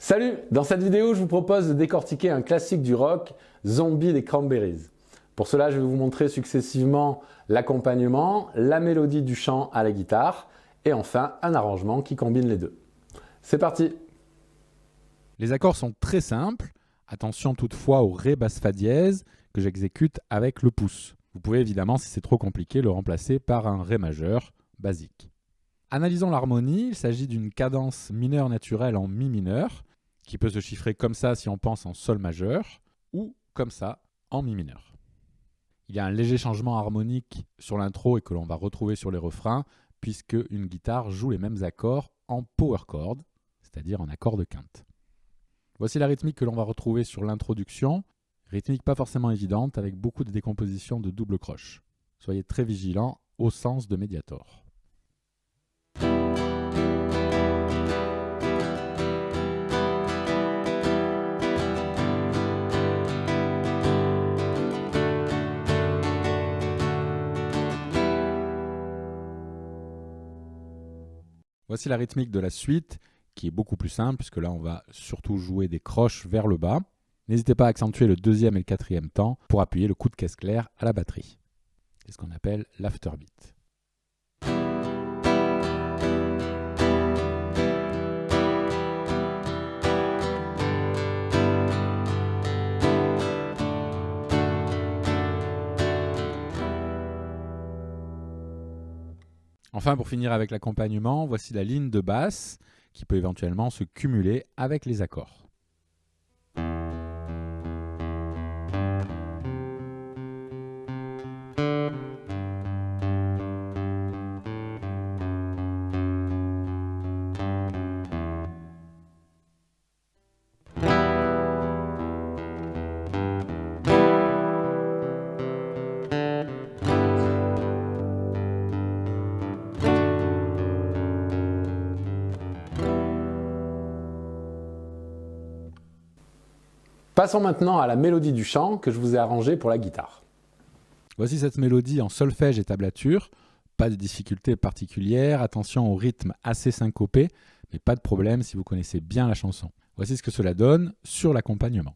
Salut! Dans cette vidéo, je vous propose de décortiquer un classique du rock, Zombie des Cranberries. Pour cela, je vais vous montrer successivement l'accompagnement, la mélodie du chant à la guitare et enfin un arrangement qui combine les deux. C'est parti! Les accords sont très simples. Attention toutefois au Ré basse Fa dièse que j'exécute avec le pouce. Vous pouvez évidemment, si c'est trop compliqué, le remplacer par un Ré majeur basique. Analysons l'harmonie. Il s'agit d'une cadence mineure naturelle en Mi mineur, qui peut se chiffrer comme ça si on pense en Sol majeur, ou comme ça en Mi mineur. Il y a un léger changement harmonique sur l'intro et que l'on va retrouver sur les refrains, puisque une guitare joue les mêmes accords en power chord, c'est-à-dire en accord de quinte. Voici la rythmique que l'on va retrouver sur l'introduction. Rythmique pas forcément évidente, avec beaucoup de décompositions de double croche. Soyez très vigilants au sens de médiator. Voici la rythmique de la suite, qui est beaucoup plus simple, puisque là on va surtout jouer des croches vers le bas. N'hésitez pas à accentuer le deuxième et le quatrième temps pour appuyer le coup de caisse claire à la batterie. C'est ce qu'on appelle l'afterbeat. Enfin, pour finir avec l'accompagnement, voici la ligne de basse qui peut éventuellement se cumuler avec les accords. Passons maintenant à la mélodie du chant que je vous ai arrangée pour la guitare. Voici cette mélodie en solfège et tablature. Pas de difficulté particulière, attention au rythme assez syncopé, mais pas de problème si vous connaissez bien la chanson. Voici ce que cela donne sur l'accompagnement.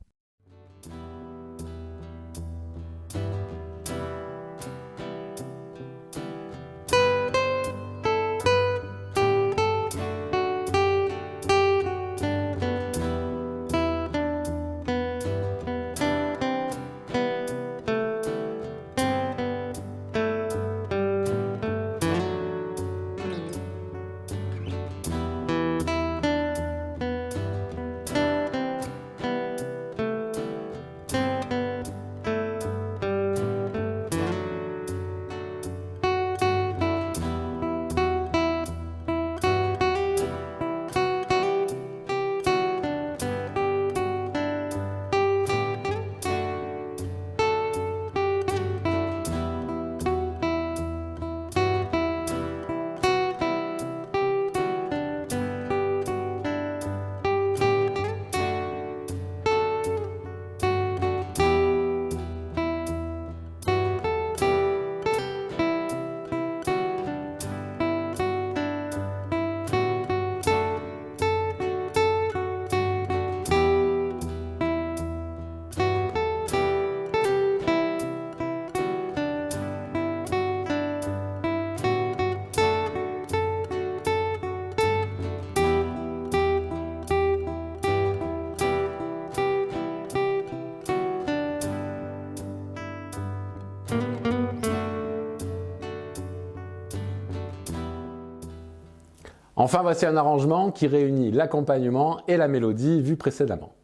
Enfin, voici un arrangement qui réunit l'accompagnement et la mélodie vue précédemment.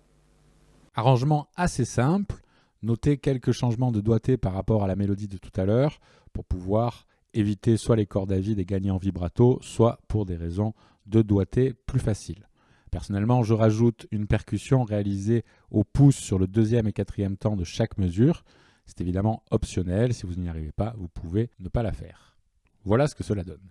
Arrangement assez simple. Notez quelques changements de doigté par rapport à la mélodie de tout à l'heure pour pouvoir éviter soit les cordes à vide et gagner en vibrato, soit pour des raisons de doigté plus faciles. Personnellement, je rajoute une percussion réalisée au pouce sur le deuxième et quatrième temps de chaque mesure. C'est évidemment optionnel. Si vous n'y arrivez pas, vous pouvez ne pas la faire. Voilà ce que cela donne.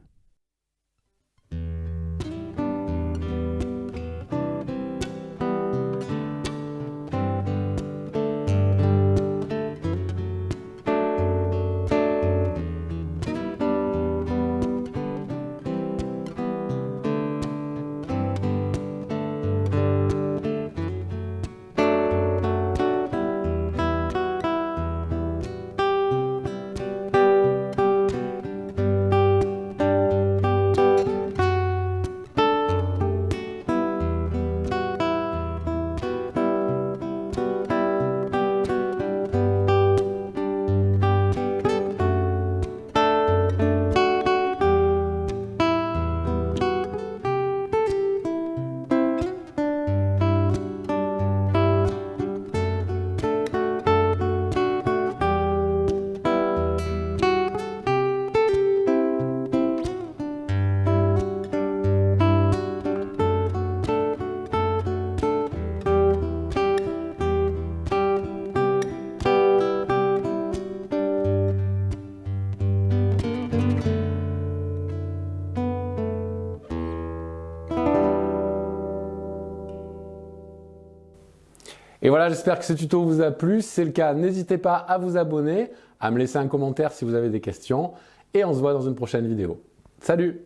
Et voilà, j'espère que ce tuto vous a plu. Si c'est le cas, n'hésitez pas à vous abonner, à me laisser un commentaire si vous avez des questions. Et on se voit dans une prochaine vidéo. Salut!